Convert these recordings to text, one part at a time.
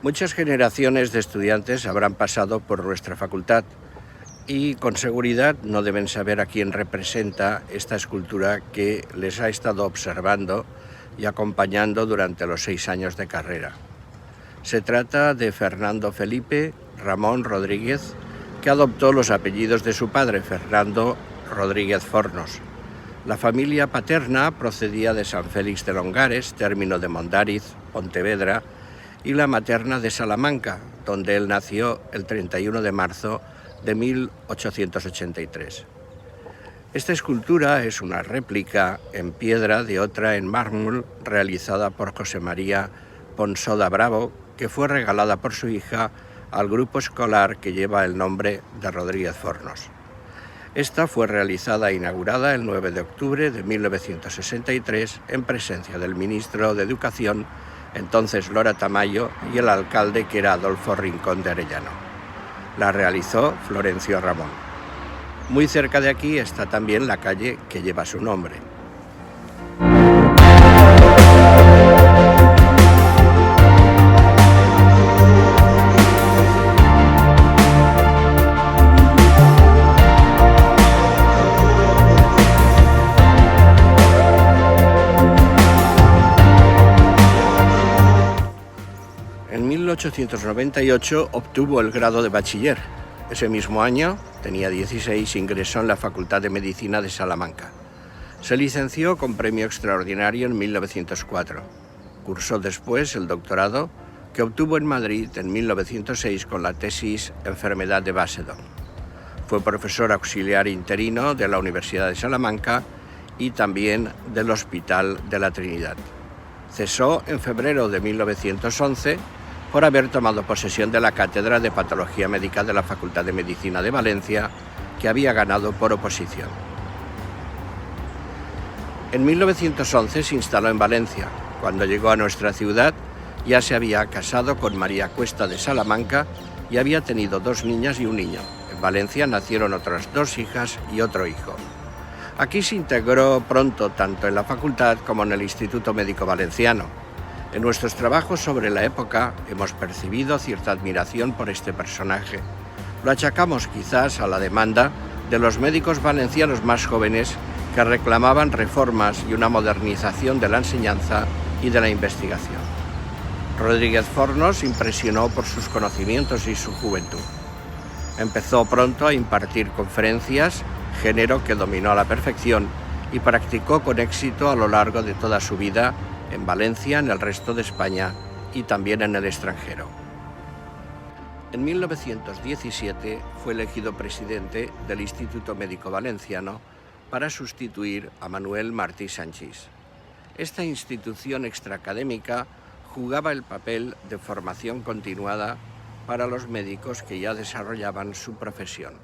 Muchas generaciones de estudiantes habrán pasado por nuestra facultad y con seguridad no deben saber a quién representa esta escultura que les ha estado observando y acompañando durante los 6 años de carrera. Se trata de Fernando Felipe Ramón Rodríguez, que adoptó los apellidos de su padre, Fernando Rodríguez Fornos. La familia paterna procedía de San Félix de Longares, término de Mondariz, Pontevedra, y la materna de Salamanca, donde él nació el 31 de marzo de 1883. Esta escultura es una réplica en piedra de otra en mármol realizada por José María Ponsoda Bravo, que fue regalada por su hija al grupo escolar que lleva el nombre de Rodríguez Fornos. Esta fue realizada e inaugurada el 9 de octubre de 1963 en presencia del ministro de Educación, entonces Lora Tamayo, y el alcalde, que era Adolfo Rincón de Arellano. La realizó Florencio Ramón. Muy cerca de aquí está también la calle que lleva su nombre. En 1898 obtuvo el grado de bachiller. Ese mismo año, tenía 16, ingresó en la Facultad de Medicina de Salamanca. Se licenció con premio extraordinario en 1904. Cursó después el doctorado, que obtuvo en Madrid en 1906 con la tesis Enfermedad de Basedon. Fue profesor auxiliar interino de la Universidad de Salamanca y también del Hospital de la Trinidad. Cesó en febrero de 1911 por haber tomado posesión de la cátedra de Patología Médica de la Facultad de Medicina de Valencia, que había ganado por oposición. En 1911 se instaló en Valencia. Cuando llegó a nuestra ciudad ya se había casado con María Cuesta de Salamanca y había tenido 2 niñas y un niño. En Valencia nacieron otras 2 hijas y otro hijo. Aquí se integró pronto tanto en la facultad como en el Instituto Médico Valenciano. En nuestros trabajos sobre la época hemos percibido cierta admiración por este personaje. Lo achacamos quizás a la demanda de los médicos valencianos más jóvenes que reclamaban reformas y una modernización de la enseñanza y de la investigación. Rodríguez Fornos impresionó por sus conocimientos y su juventud. Empezó pronto a impartir conferencias, género que dominó a la perfección, y practicó con éxito a lo largo de toda su vida en Valencia, en el resto de España y también en el extranjero. En 1917 fue elegido presidente del Instituto Médico Valenciano para sustituir a Manuel Martí Sanchís. Esta institución extraacadémica jugaba el papel de formación continuada para los médicos que ya desarrollaban su profesión.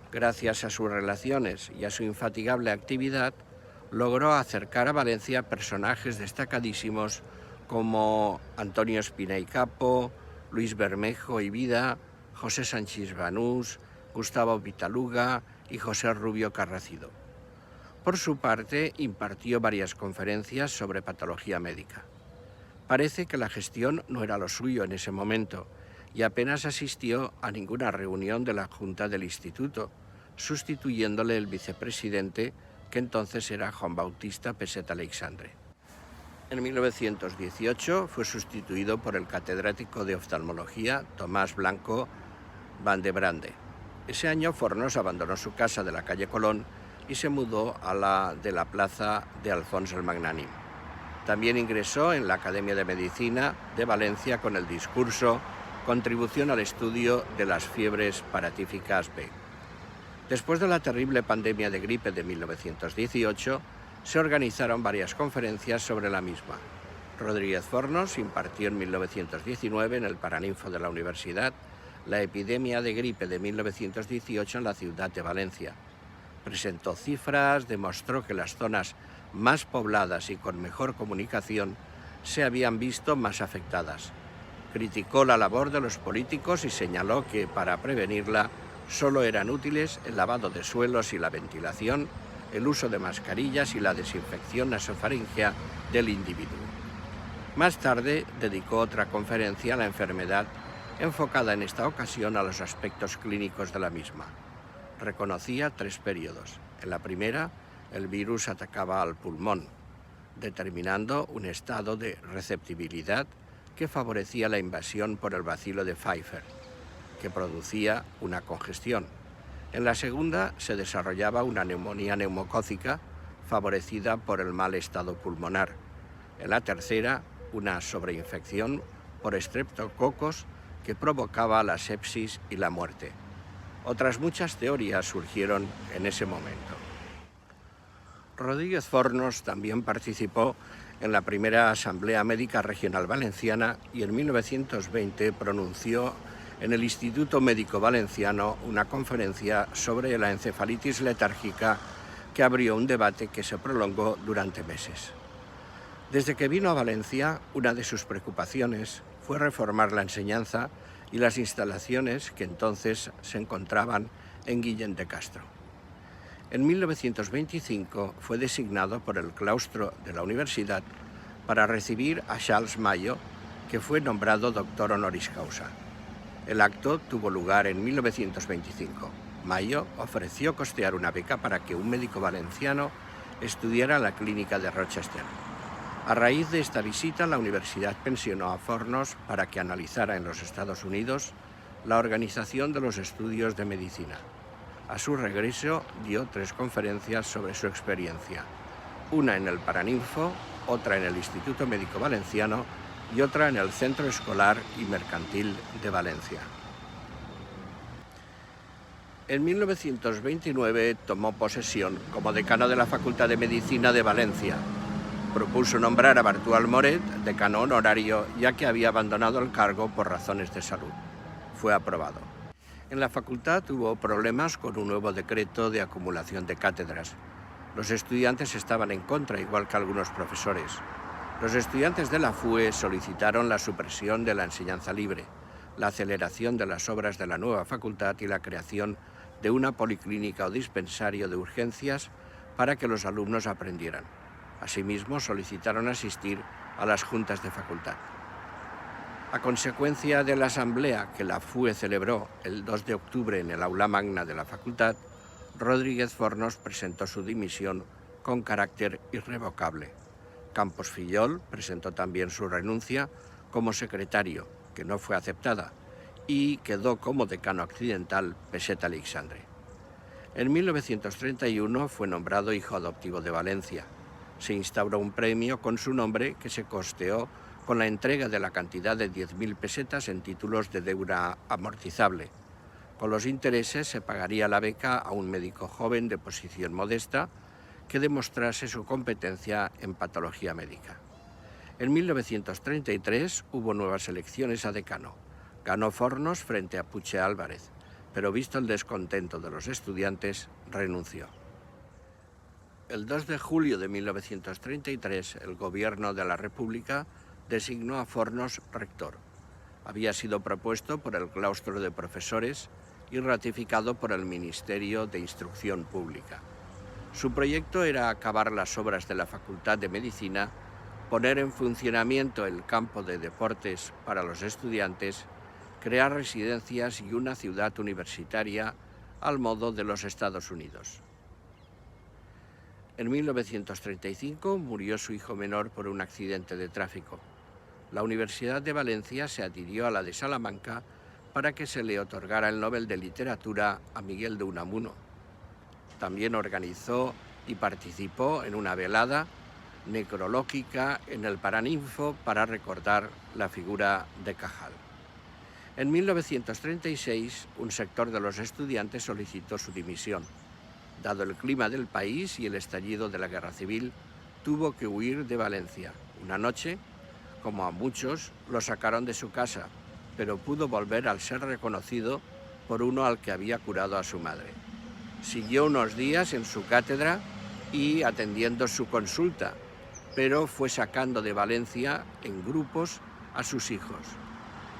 Gracias a sus relaciones y a su infatigable actividad, logró acercar a Valencia personajes destacadísimos como Antonio Espina y Capo, Luis Bermejo y Vida, José Sanchís Banús, Gustavo Vitaluga y José Rubio Carracido. Por su parte, impartió varias conferencias sobre patología médica. Parece que la gestión no era lo suyo en ese momento y apenas asistió a ninguna reunión de la Junta del Instituto, sustituyéndole el vicepresidente, que entonces era Juan Bautista Peset Aleixandre. En 1918 fue sustituido por el catedrático de oftalmología Tomás Blanco Van de Brande. Ese año Fornos abandonó su casa de la calle Colón y se mudó a la de la plaza de Alfonso el Magnánimo. También ingresó en la Academia de Medicina de Valencia con el discurso Contribución al estudio de las fiebres paratíficas B. Después de la terrible pandemia de gripe de 1918, se organizaron varias conferencias sobre la misma. Rodríguez Fornos impartió en 1919 en el Paraninfo de la Universidad la epidemia de gripe de 1918 en la ciudad de Valencia. Presentó cifras, demostró que las zonas más pobladas y con mejor comunicación se habían visto más afectadas. Criticó la labor de los políticos y señaló que para prevenirla solo eran útiles el lavado de suelos y la ventilación, el uso de mascarillas y la desinfección nasofaríngea del individuo. Más tarde dedicó otra conferencia a la enfermedad, enfocada en esta ocasión a los aspectos clínicos de la misma. Reconocía 3 periodos. En la primera, el virus atacaba al pulmón, determinando un estado de receptibilidad que favorecía la invasión por el bacilo de Pfeiffer, que producía una congestión. En la segunda se desarrollaba una neumonía neumocócica favorecida por el mal estado pulmonar. En la tercera, una sobreinfección por estreptococos que provocaba la sepsis y la muerte. Otras muchas teorías surgieron en ese momento. Rodríguez Fornos también participó en la primera Asamblea Médica Regional Valenciana y en 1920 pronunció en el Instituto Médico Valenciano una conferencia sobre la encefalitis letárgica que abrió un debate que se prolongó durante meses. Desde que vino a Valencia, una de sus preocupaciones fue reformar la enseñanza y las instalaciones que entonces se encontraban en Guillén de Castro. En 1925 fue designado por el claustro de la universidad para recibir a Charles Mayo, que fue nombrado doctor honoris causa. El acto tuvo lugar en 1925. Mayo ofreció costear una beca para que un médico valenciano estudiara en la clínica de Rochester. A raíz de esta visita, la universidad pensionó a Fornos para que analizara en los Estados Unidos la organización de los estudios de medicina. A su regreso, dio 3 conferencias sobre su experiencia, una en el Paraninfo, otra en el Instituto Médico Valenciano y otra en el Centro Escolar y Mercantil de Valencia. En 1929 tomó posesión como decano de la Facultad de Medicina de Valencia. Propuso nombrar a Bartual Moret decano honorario, ya que había abandonado el cargo por razones de salud. Fue aprobado. En la facultad hubo problemas con un nuevo decreto de acumulación de cátedras. Los estudiantes estaban en contra, igual que algunos profesores. Los estudiantes de la FUE solicitaron la supresión de la enseñanza libre, la aceleración de las obras de la nueva facultad y la creación de una policlínica o dispensario de urgencias para que los alumnos aprendieran. Asimismo, solicitaron asistir a las juntas de facultad. A consecuencia de la asamblea que la FUE celebró el 2 de octubre en el aula magna de la facultad, Rodríguez Fornos presentó su dimisión con carácter irrevocable. Campos Fillol presentó también su renuncia como secretario, que no fue aceptada, y quedó como decano accidental Peset Aleixandre. En 1931 fue nombrado hijo adoptivo de Valencia. Se instauró un premio con su nombre que se costeó con la entrega de la cantidad de 10.000 pesetas en títulos de deuda amortizable. Con los intereses se pagaría la beca a un médico joven de posición modesta que demostrase su competencia en patología médica. En 1933 hubo nuevas elecciones a decano. Ganó Fornos frente a Puche Álvarez, pero visto el descontento de los estudiantes, renunció. El 2 de julio de 1933, el Gobierno de la República designó a Fornos rector. Había sido propuesto por el claustro de profesores y ratificado por el Ministerio de Instrucción Pública. Su proyecto era acabar las obras de la Facultad de Medicina, poner en funcionamiento el campo de deportes para los estudiantes, crear residencias y una ciudad universitaria al modo de los Estados Unidos. En 1935 murió su hijo menor por un accidente de tráfico. La Universidad de Valencia se adhirió a la de Salamanca para que se le otorgara el Nobel de Literatura a Miguel de Unamuno. También organizó y participó en una velada necrológica en el Paraninfo para recordar la figura de Cajal. En 1936, un sector de los estudiantes solicitó su dimisión. Dado el clima del país y el estallido de la guerra civil, tuvo que huir de Valencia. Una noche, como a muchos, lo sacaron de su casa, pero pudo volver al ser reconocido por uno al que había curado a su madre. Siguió unos días en su cátedra y atendiendo su consulta, pero fue sacando de Valencia en grupos a sus hijos.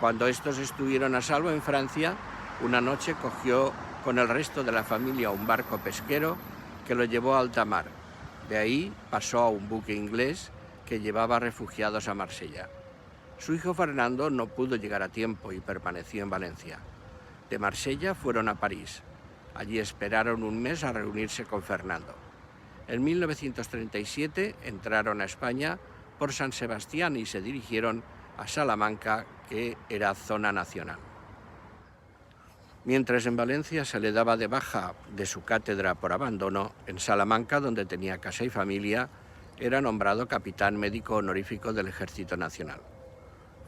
Cuando estos estuvieron a salvo en Francia, una noche cogió con el resto de la familia un barco pesquero que lo llevó a alta mar. De ahí pasó a un buque inglés que llevaba refugiados a Marsella. Su hijo Fernando no pudo llegar a tiempo y permaneció en Valencia. De Marsella fueron a París. Allí esperaron un mes a reunirse con Fernando. En 1937 entraron a España por San Sebastián y se dirigieron a Salamanca, que era zona nacional. Mientras en Valencia se le daba de baja de su cátedra por abandono, en Salamanca, donde tenía casa y familia, era nombrado capitán médico honorífico del Ejército Nacional.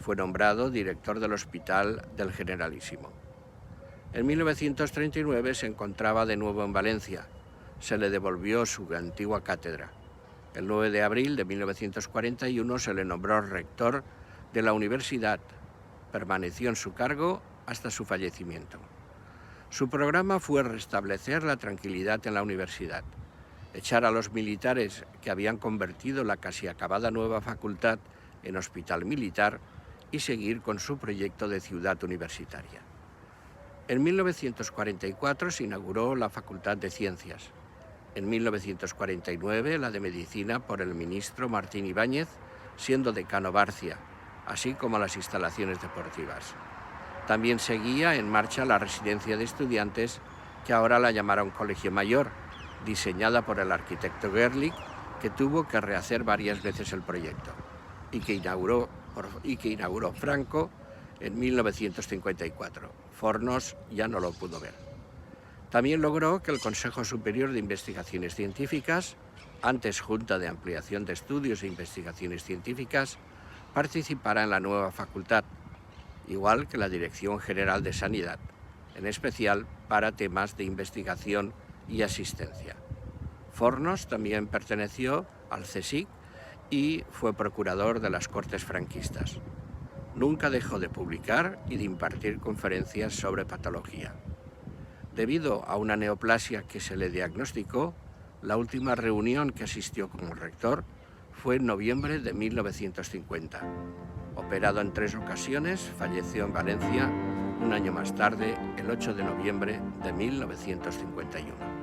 Fue nombrado director del Hospital del Generalísimo. En 1939 se encontraba de nuevo en Valencia. Se le devolvió su antigua cátedra. El 9 de abril de 1941 se le nombró rector de la universidad. Permaneció en su cargo hasta su fallecimiento. Su programa fue restablecer la tranquilidad en la universidad, echar a los militares que habían convertido la casi acabada nueva facultad en hospital militar y seguir con su proyecto de ciudad universitaria. En 1944 se inauguró la Facultad de Ciencias. En 1949 la de Medicina por el ministro Martín Ibáñez, siendo decano Barcia, así como las instalaciones deportivas. También seguía en marcha la residencia de estudiantes, que ahora la llamaron Colegio Mayor, diseñada por el arquitecto Gerlich, que tuvo que rehacer varias veces el proyecto, y que inauguró Franco en 1954. Fornos ya no lo pudo ver. También logró que el Consejo Superior de Investigaciones Científicas, antes Junta de Ampliación de Estudios e Investigaciones Científicas, participara en la nueva facultad, igual que la Dirección General de Sanidad, en especial para temas de investigación y asistencia. Fornos también perteneció al CSIC y fue procurador de las Cortes franquistas. Nunca dejó de publicar y de impartir conferencias sobre patología. Debido a una neoplasia que se le diagnosticó, la última reunión que asistió como rector fue en noviembre de 1950. Operado en 3 ocasiones, falleció en Valencia un año más tarde, el 8 de noviembre de 1951.